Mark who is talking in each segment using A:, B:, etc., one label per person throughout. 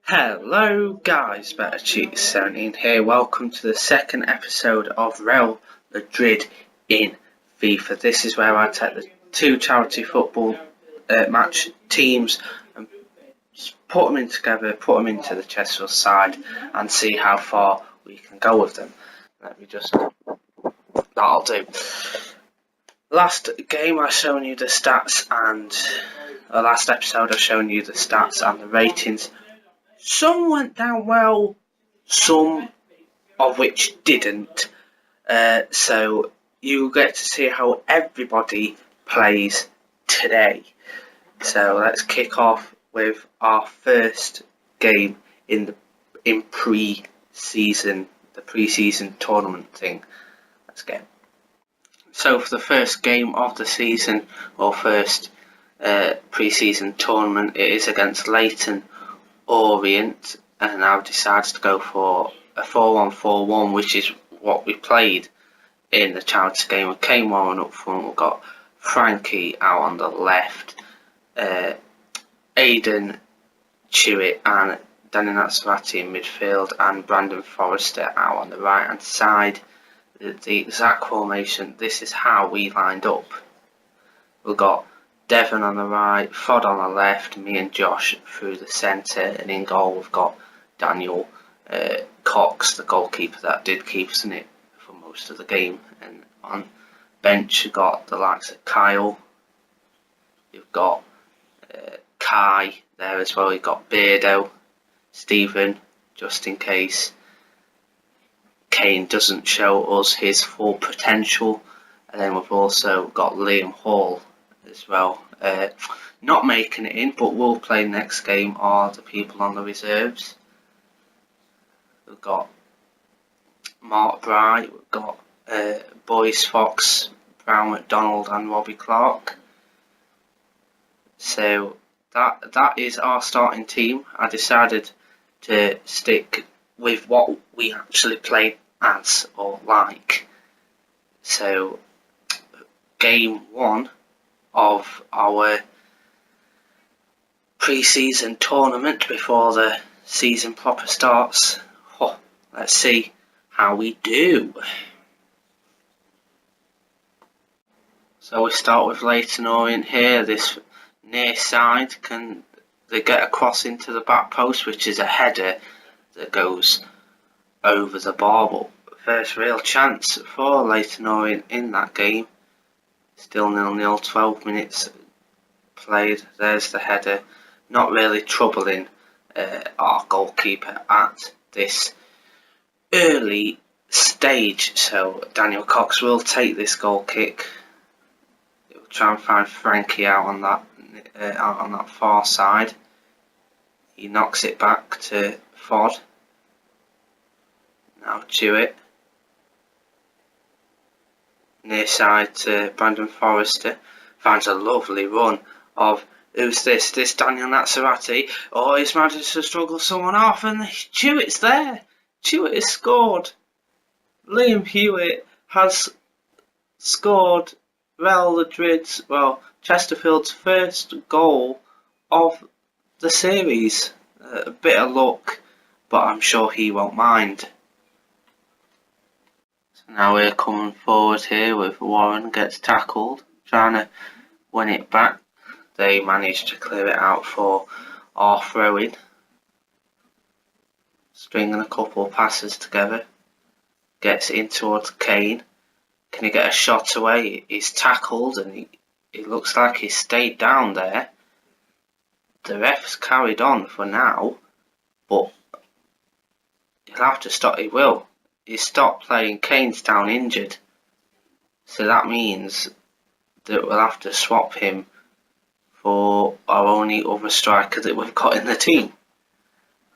A: Hello guys, Better Cheat 17 here. Welcome to the second episode of Real Ladrid in FIFA. This is where I take the two charity football match teams and put them in together, put them into the Chesterfield side and see how far we can go with them. That'll do. Last game I shown you the stats and the last episode I shown you the stats and the ratings. Some went down well, some of which didn't. So you get to see how everybody plays today. So let's kick off with our first game in pre-season, the pre-season tournament thing. Let's go. So for the first game of the season, or first pre-season tournament, it is against Leighton Orient, and I've decided to go for a 4-1-4-1, which is what we played in the charity game with Kane Warren up front. We've got Frankie out on the left, Aidan Chewett and Danny Natsavati in midfield, and Brandon Forrester out on the right hand side. The exact formation, this is how we lined up. We've got Devon on the right, Fod on the left, me and Josh through the centre, and in goal we've got Daniel Cox, the goalkeeper that did keep us in it for most of the game. And on bench we've got the likes of Kyle, you've got Kai there as well, you've got Beardo, Stephen, just in case Kane doesn't show us his full potential. And then we've also got Liam Hall as well, not making it in, but will play next game, are the people on the reserves. We've got Mark Bright, we've got Boyce Fox, Brown McDonald and Robbie Clark. So that is our starting team. I decided to stick with what we actually played as or like. So game one of our pre-season tournament before the season proper starts. Let's see how we do. So we start with Leighton Orient here. This near side, can they get a cross into the back post, which is a header that goes over the bar. But first real chance for Leighton Orient in that game. Still 0-0, 12 minutes played. There's the header. Not really troubling our goalkeeper at this early stage. So Daniel Cox will take this goal kick. He'll try and find Frankie out on that far side. He knocks it back to Fod. Now Chewett. Near side to Brandon Forrester. Finds a lovely run of, who's this? This Daniel Natsavati. Oh, he's managed to struggle someone off, and Chewett's there. Chewett has scored. Liam Hewitt has scored Chesterfield's first goal of the series. A bit of luck, but I'm sure he won't mind. Now we're coming forward here with Warren gets tackled, trying to win it back. They manage to clear it out for our throw-in. Stringing a couple of passes together. Gets in towards Kane. Can he get a shot away? He's tackled and it looks like he stayed down there. The ref's carried on for now, but he'll have to stop. He will. He stopped playing. Kane's down injured, so that means that we'll have to swap him for our only other striker that we've got in the team.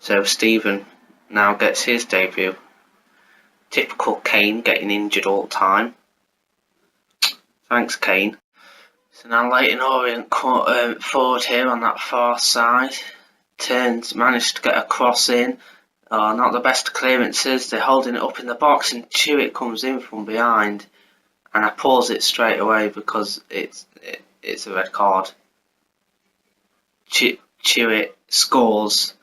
A: So Stephen now gets his debut. Typical Kane, getting injured all the time. Thanks, Kane. So now Leighton Orient forward here on that far side. Managed to get a cross in. Not the best clearances. They're holding it up in the box, and Chewett comes in from behind, and I pause it straight away because it's a red card. Chewett scores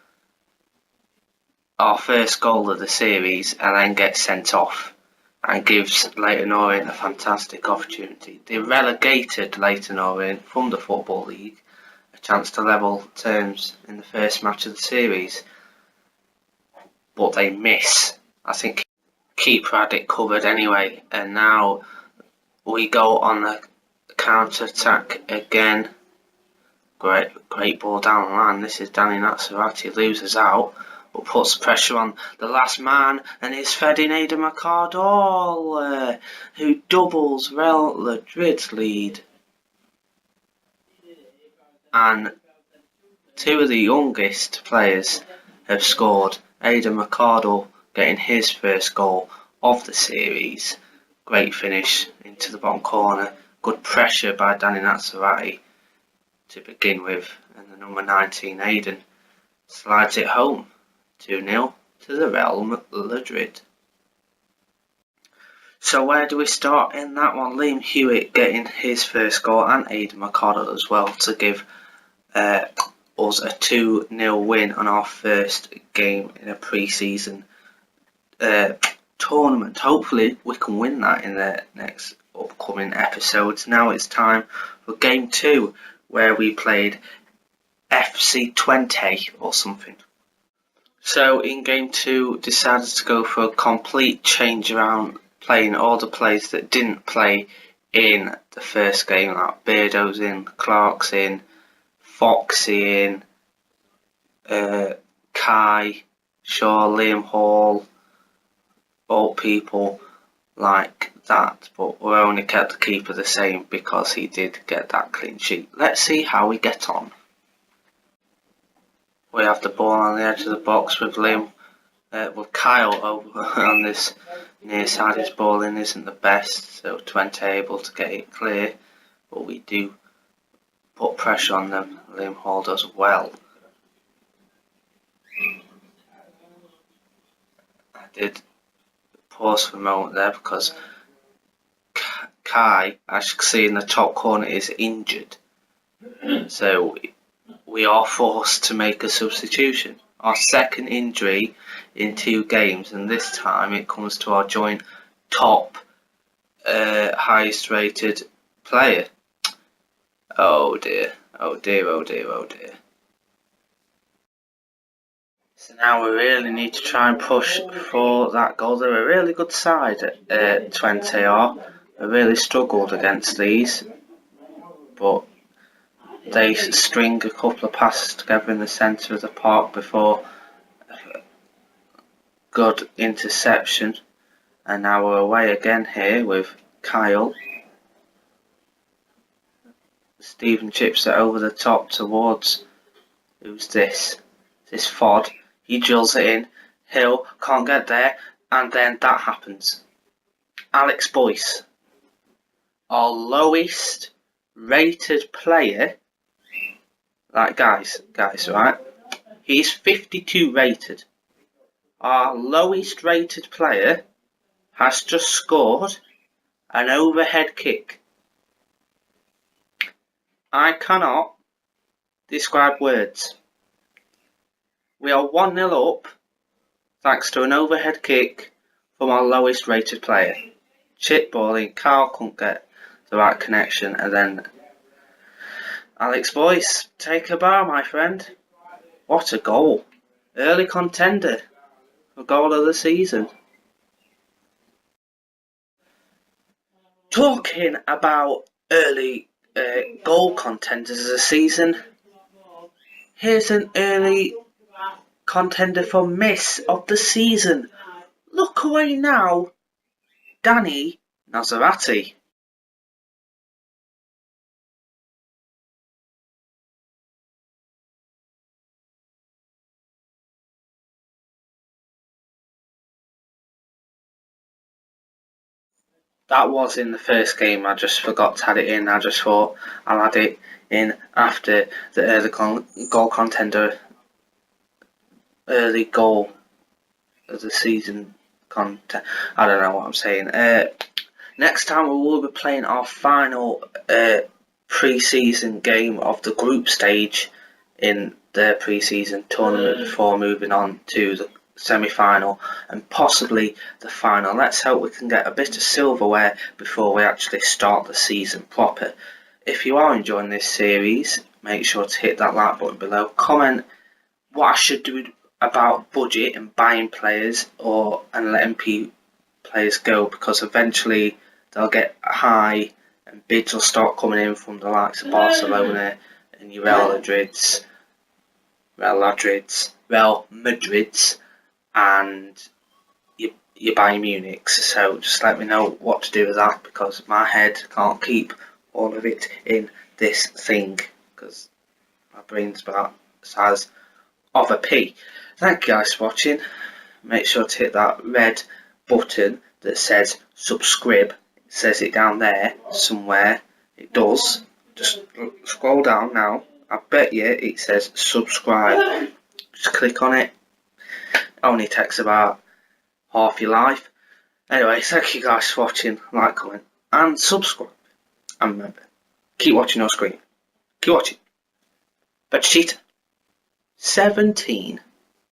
A: our first goal of the series and then gets sent off and gives Leyton Orient a fantastic opportunity. They relegated Leyton Orient from the Football League a chance to level terms in the first match of the series, but they miss. I think keeper had it covered anyway, and now we go on the counter-attack again. Great ball down the line. This is Danny Natsarati, loses out, but puts pressure on the last man, and is fed in Aidan McCardle, who doubles Real Ladrid's lead. And two of the youngest players have scored. Aidan McCardle getting his first goal of the series. Great finish into the bottom corner. Good pressure by Danny Natsarati to begin with, and the number 19 Aidan slides it home 2-0 to the Real Ladrid. So where do we start in that one? Liam Hewitt getting his first goal and Aidan McCardle as well to give us a 2-0 win on our first game in a pre-season tournament. Hopefully we can win that in the next upcoming episodes. Now it's time for game 2, where we played FC Twente or something. So in game 2 decided to go for a complete change around, playing all the players that didn't play in the first game, like Beardo's in, Clark's in, Foxy in, Kai, Shaw, Liam Hall, all people like that, but we only kept the keeper the same because he did get that clean sheet. Let's see how we get on. We have the ball on the edge of the box with Kyle over on this near side. His ball in isn't the best, so Twente able to get it clear, but we do put pressure on them. Liam Hall does well. I did pause for a moment there because Kai, as you can see in the top corner, is injured, so we are forced to make a substitution. Our second injury in 2 games, and this time it comes to our joint top highest rated player. Oh dear, oh dear, oh dear, oh dear. So now we really need to try and push for that goal. They're a really good side at Twente are. They really struggled against these, but they string a couple of passes together in the centre of the park before good interception. And now we're away again here with Kyle. Stephen chips it over the top towards, who's this? This Fod. He drills it in. Hill can't get there, and then that happens. Alex Boyce, our lowest rated player. Like guys, right? He's 52 rated. Our lowest rated player has just scored an overhead kick. I cannot describe words. We are 1-0 up thanks to an overhead kick from our lowest rated player. Chip ball in, Carl couldn't get the right connection, and then Alex Boyce, take a bow, my friend. What a goal. Early contender for goal of the season. Talking about early goal contenders of the season, here's an early contender for miss of the season. Look away now, Danny Natsarati. That was in the first game. I just forgot to add it in. I just thought I'll add it in after the early goal contender, early goal of the season content. I don't know what I'm saying. Next time we will be playing our final pre-season game of the group stage in the pre-season tournament before moving on to semi-final and possibly the final. Let's hope we can get a bit of silverware before we actually start the season proper. If you are enjoying this series, make sure to hit that like button below. Comment what I should do about budget and buying players and letting players go, because eventually they'll get high and bids will start coming in from the likes of Barcelona and your Real Madrids, and your Bayern Munichs. So just let me know what to do with that, because my head can't keep all of it in this thing, because my brain's about the size of a pea. Thank you guys for watching. Make sure to hit that red button that says subscribe. It says it down there somewhere. It does. Just scroll down now. I bet you it says subscribe. Just click on it. It only takes about half your life. Anyway, thank you guys for watching. Like, comment and subscribe. And remember, keep watching your screen. Keep watching. But cheetah 17.